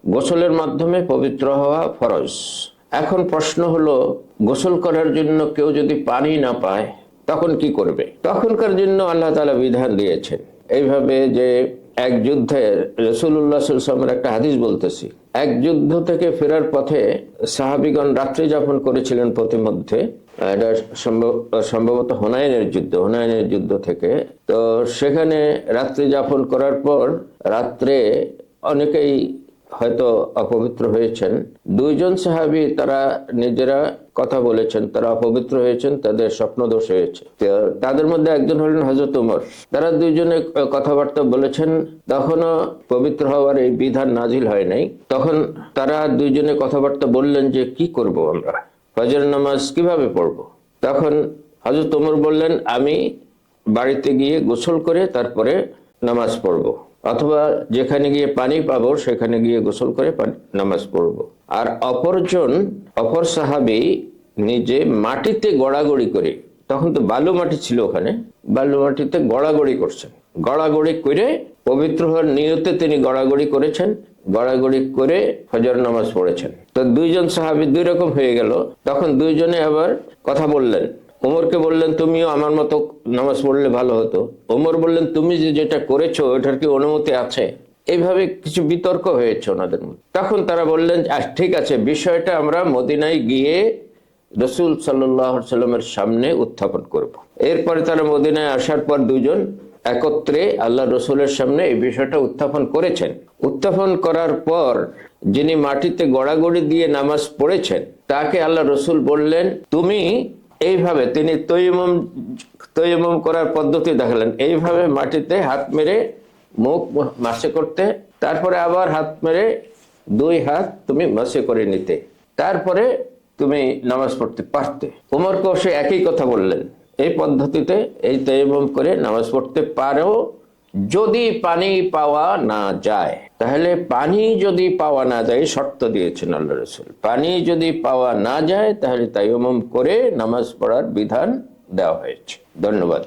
গোসলের মাধ্যমে পবিত্র হওয়া ফরজ। এখন প্রশ্ন হলো, গোসল করার জন্য কেউ যদি পানি না পায় তখন কি করবে? তখনকার জন্য আল্লাহ তাআলা বিধান দিয়েছেন এইভাবে যে, এক যুদ্ধে রাসূলুল্লাহ সাল্লাল্লাহু আলাইহি ওয়াসাল্লামের একটা হাদিস বলতেছি, এক যুদ্ধ থেকে ফেরার পথে সাহাবীগণ রাত্রি যাপন করেছিলেন প্রতিমধ্যে। এটা সম্ভবত হুনাইনের যুদ্ধ থেকে। তো সেখানে রাত্রি যাপন করার পর রাত্রে অনেকেই হয়তো অপবিত্র হয়েছেন। দুইজন সাহাবী তারা নিজেরা কথা বলেছেন, তারা অপবিত্র হয়েছেন, তাদের স্বপ্নদোষ হয়েছে। তাদের মধ্যে একজন হলেন হযরত ওমর। তারা দুইজনে কথাবার্তা বলেছেন, তখনও পবিত্র হওয়ার এই বিধান নাজিল হয় নাই। তখন তারা দুইজনে কথাবার্তা বললেন যে কি করব, আমরা ফজর নামাজ কিভাবে পড়ব? তখন হযরত ওমর বললেন, আমি বাড়িতে গিয়ে গোসল করে তারপরে নামাজ পড়ব, অথবা যেখানে গিয়ে পানি পাবো সেখানে গিয়ে গোসল করে নামাজ পড়ব। আর অপর সাহাবী নিজে মাটিতে গড়াগড়ি করে, তখন তো বালু মাটি ছিল ওখানে, বালু মাটিতে গড়াগড়ি করছেন। গড়াগড়ি করে পবিত্র হওয়ার নিয়তে তিনি গড়াগড়ি করেছেন, গড়াগড়ি করে ফজর নামাজ পড়েছেন। তো দুইজন সাহাবী দুই রকম হয়ে গেল। তখন দুইজনে আবার কথা বললেন। ওমরকে বললেন, তুমিও আমার মতো নামাজ পড়লে ভালো হতো। ওমর বললেন, তুমি যেটা করেছো ওটার কি অনুমতি আছে? এইভাবে কিছু বিতর্ক হয়েছে ওনাদের মধ্যে। তখন তারা বললেন, ঠিক আছে, বিষয়টা আমরা মদিনায় গিয়ে রাসূল সাল্লাল্লাহু আলাইহি ওয়াসাল্লামের সামনে উত্থাপন করব। এরপরে তারা মদিনায় আসার পর দুজন একত্রে আল্লাহ রসুলের সামনে এই বিষয়টা উত্থাপন করেছেন। উত্থাপন করার পর যিনি মাটিতে গড়াগড়ি দিয়ে নামাজ পড়েছেন তাকে আল্লাহ রসুল বললেন, তুমি এইভাবে, তিনি তৈয়মুম করার পদ্ধতি দেখালেন, এইভাবে মাটিতে হাত মেরে মুখ মাসে করতে, তারপরে আবার হাত মেরে দুই হাত তুমি মাসে করে নিতে, তারপরে তুমি নামাজ পড়তে পারতে। ওমরকেও সে একই কথা বললেন, এই পদ্ধতিতে এই তায়াম্মুম করে নামাজ পড়তে পারো যদি পানি পাওয়া না যায়। তাহলে পানি যদি পাওয়া না যায়, শর্ত দিয়েছেন আল্লাহ রাসূল, পানি যদি পাওয়া না যায় তাহলে তায়াম্মুম করে নামাজ পড়ার বিধান দেওয়া হয়েছে। ধন্যবাদ।